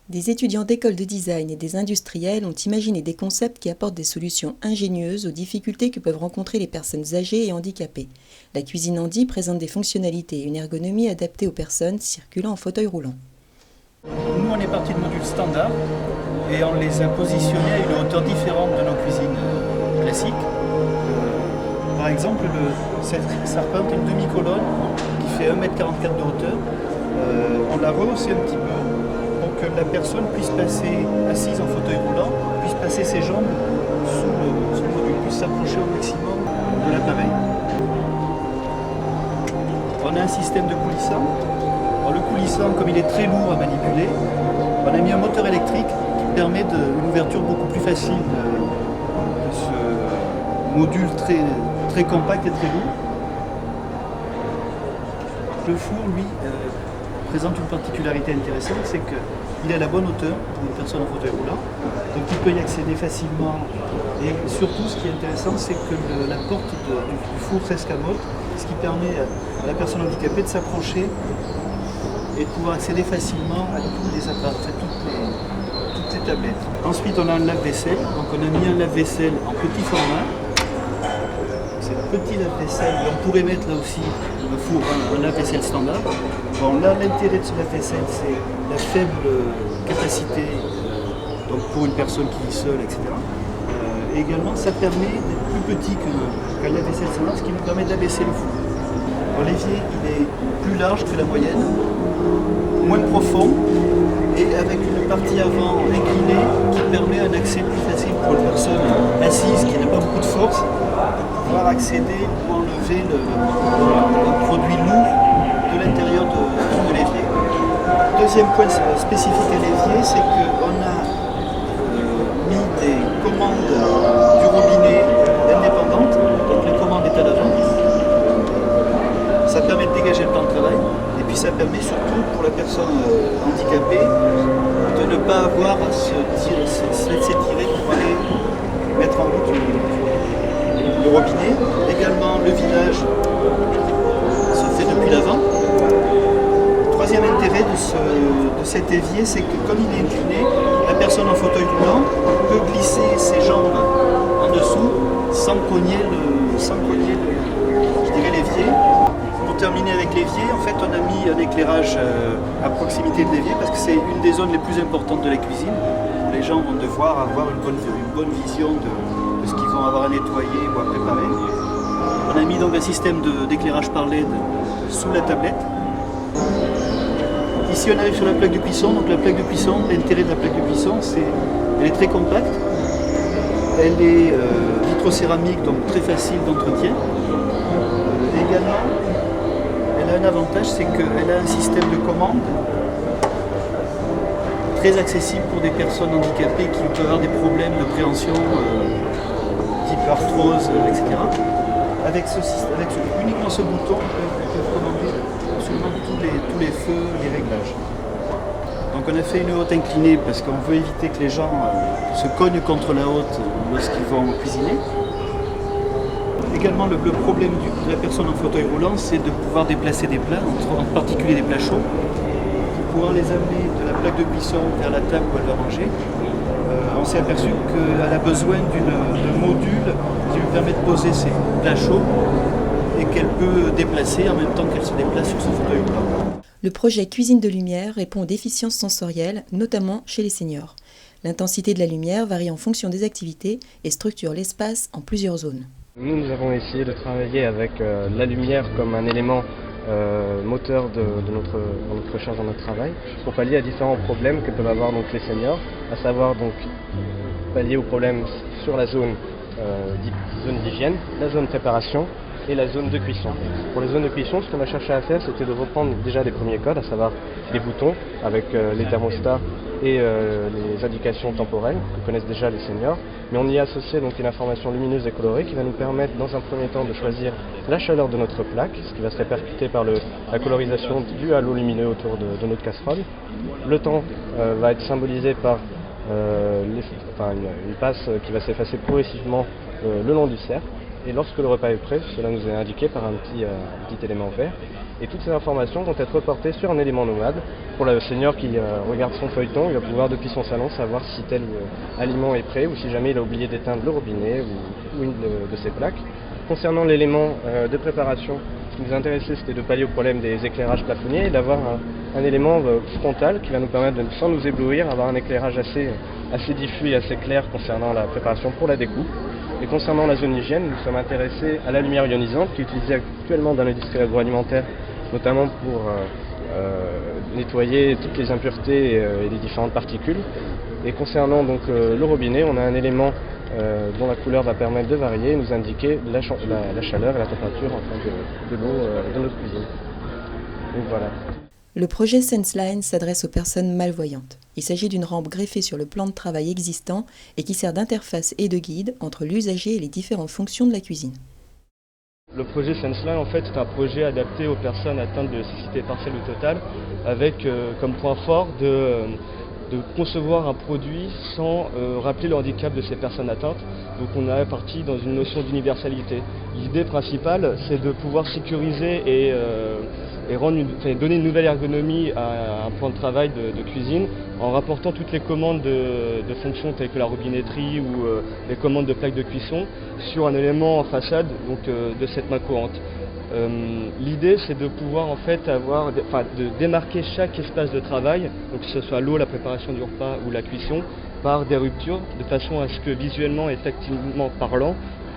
Des étudiants d'écoles de design et des industriels ont imaginé des concepts qui apportent des solutions ingénieuses aux difficultés que peuvent rencontrer les personnes âgées et handicapées. La cuisine Andy présente des fonctionnalités et une ergonomie adaptées aux personnes circulant en fauteuil roulant. Nous, on est parti de modules standards et on les a positionnés à une hauteur différente de nos cuisines classiques. Par exemple, ça représente une demi-colonne qui fait 1,44 m de hauteur. On l'a rehaussé un petit peu pour que la personne puisse passer assise en fauteuil roulant, puisse passer ses jambes sous le module, puisse s'approcher au maximum de l'appareil. On a un système de coulissant. Alors, le coulissant, comme il est très lourd à manipuler, on a mis un moteur électrique qui permet une ouverture beaucoup plus facile de ce module très compact et très lourd. Le four, lui, présente une particularité intéressante, c'est qu'il est à la bonne hauteur pour une personne en fauteuil roulant, donc il peut y accéder facilement. Et surtout, ce qui est intéressant, c'est que la porte du four s'escamote, ce qui permet à la personne handicapée de s'approcher et de pouvoir accéder facilement à tous les appareils, à toutes les tablettes. Ensuite, on a un lave-vaisselle, donc on a mis un lave-vaisselle en petit format. C'est un petit lave-vaisselle, on pourrait mettre là aussi un four, un lave-vaisselle standard. Bon, là, l'intérêt de ce lave-vaisselle, c'est la faible capacité donc pour une personne qui vit seule, etc. Et également, ça permet d'être plus petit qu'un lave-vaisselle standard, ce qui nous permet d'abaisser le four. L'évier, il est plus large que la moyenne, moins profond et avec une partie avant inclinée qui permet un accès plus facile pour une personne assise qui n'a pas beaucoup de force pour pouvoir accéder ou enlever le produit lourd de l'intérieur de l'évier. Deuxième point spécifique à l'évier, c'est qu'on a mis des commandes du robinet indépendantes, donc la commande est à l'avant. Ça permet de dégager le temps de travail et puis ça permet surtout pour la personne handicapée de ne pas avoir à se laisser tirer pour aller mettre en route le robinet. Également le vidage se fait depuis l'avant. Troisième intérêt de cet évier, c'est que comme il est incliné, la personne en fauteuil roulant peut glisser ses jambes en dessous sans cogner l'évier. Pour terminer avec l'évier, en fait, on a mis un éclairage à proximité de l'évier parce que c'est une des zones les plus importantes de la cuisine. Les gens vont devoir avoir une bonne vision de ce qu'ils vont avoir à nettoyer ou à préparer. On a mis donc un système d'éclairage par LED sous la tablette. Ici, on arrive sur la plaque de cuisson. Donc la plaque de cuisson, l'intérêt de la plaque de cuisson, elle est très compacte. Elle est vitrocéramique, donc très facile d'entretien. Également, elle a un avantage, c'est qu'elle a un système de commande très accessible pour des personnes handicapées qui peuvent avoir des problèmes de préhension, type arthrose, etc. Avec uniquement ce bouton, ils peuvent commander absolument tous les feux, les réglages. Donc on a fait une haute inclinée parce qu'on veut éviter que les gens se cognent contre la haute lorsqu'ils vont cuisiner. Également, le problème de la personne en fauteuil roulant, c'est de pouvoir déplacer des plats, en particulier des plats chauds, pour pouvoir les amener de la plaque de cuisson vers la table où elle va manger. On s'est aperçu qu'elle a besoin d'un module qui lui permet de poser ses plats chauds et qu'elle peut déplacer en même temps qu'elle se déplace sur son fauteuil roulant. Le projet Cuisine de lumière répond aux déficiences sensorielles, notamment chez les seniors. L'intensité de la lumière varie en fonction des activités et structure l'espace en plusieurs zones. Nous avons essayé de travailler avec la lumière comme un élément moteur de notre recherche dans notre travail pour pallier à différents problèmes que peuvent avoir donc les seniors, à savoir donc pallier aux problèmes sur la zone d'hygiène, la zone préparation et la zone de cuisson. Pour les zones de cuisson, ce qu'on a cherché à faire, c'était de reprendre déjà les premiers codes, à savoir les boutons avec les thermostats et les indications temporelles que connaissent déjà les seniors, mais on y a associé donc une information lumineuse et colorée qui va nous permettre dans un premier temps de choisir la chaleur de notre plaque, ce qui va se répercuter par la colorisation du halo lumineux autour de notre casserole. Le temps va être symbolisé par une passe qui va s'effacer progressivement le long du cercle. Et lorsque le repas est prêt, cela nous est indiqué par un petit élément vert. Et toutes ces informations vont être reportées sur un élément nomade. Pour le senior qui regarde son feuilleton, il va pouvoir depuis son salon savoir si tel aliment est prêt ou si jamais il a oublié d'éteindre le robinet ou une de ses plaques. Concernant l'élément de préparation, ce qui nous intéressait, c'était de pallier au problème des éclairages plafonniers et d'avoir un élément frontal qui va nous permettre, sans nous éblouir, avoir un éclairage assez diffus et assez clair concernant la préparation pour la découpe. Et concernant la zone hygiène, nous sommes intéressés à la lumière ionisante qui est utilisée actuellement dans l'industrie agroalimentaire, notamment pour nettoyer toutes les impuretés et les différentes particules. Et concernant donc le robinet, on a un élément dont la couleur va permettre de varier et nous indiquer la chaleur et la température de l'eau de notre cuisine. Donc voilà. Le projet SenseLine s'adresse aux personnes malvoyantes. Il s'agit d'une rampe greffée sur le plan de travail existant et qui sert d'interface et de guide entre l'usager et les différentes fonctions de la cuisine. Le projet SenseLine, en fait, est un projet adapté aux personnes atteintes de cécité partielle ou totale, avec comme point fort de concevoir un produit sans rappeler le handicap de ces personnes atteintes. Donc on est parti dans une notion d'universalité. L'idée principale, c'est de pouvoir sécuriser et donner une nouvelle ergonomie à un plan de travail de cuisine en rapportant toutes les commandes de fonctions telles que la robinetterie ou les commandes de plaques de cuisson sur un élément en façade donc, de cette main courante. L'idée, c'est de pouvoir en fait de démarquer chaque espace de travail, donc que ce soit l'eau, la préparation du repas ou la cuisson, par des ruptures, de façon à ce que visuellement et tactilement parlant,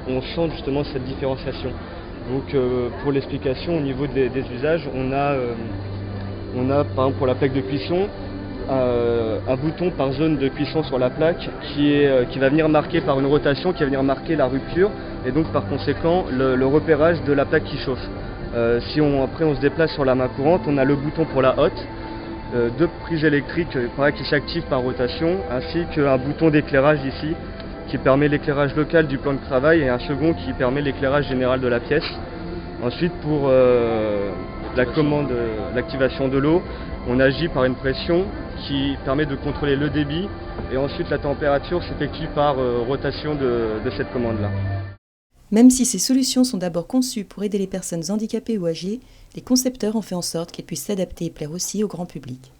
on sente justement cette différenciation. Donc pour l'explication au niveau des usages, on a par exemple pour la plaque de cuisson, un bouton par zone de cuisson sur la plaque qui va venir marquer par une rotation, qui va venir marquer la rupture et donc par conséquent le repérage de la plaque qui chauffe. Après on se déplace sur la main courante, on a le bouton pour la hotte, deux prises électriques qui s'activent par rotation, ainsi qu'un bouton d'éclairage ici qui permet l'éclairage local du plan de travail et un second qui permet l'éclairage général de la pièce. Ensuite pour la commande, l'activation de l'eau, on agit par une pression qui permet de contrôler le débit et ensuite la température s'effectue par rotation de cette commande-là. Même si ces solutions sont d'abord conçues pour aider les personnes handicapées ou âgées, les concepteurs ont fait en sorte qu'elles puissent s'adapter et plaire aussi au grand public.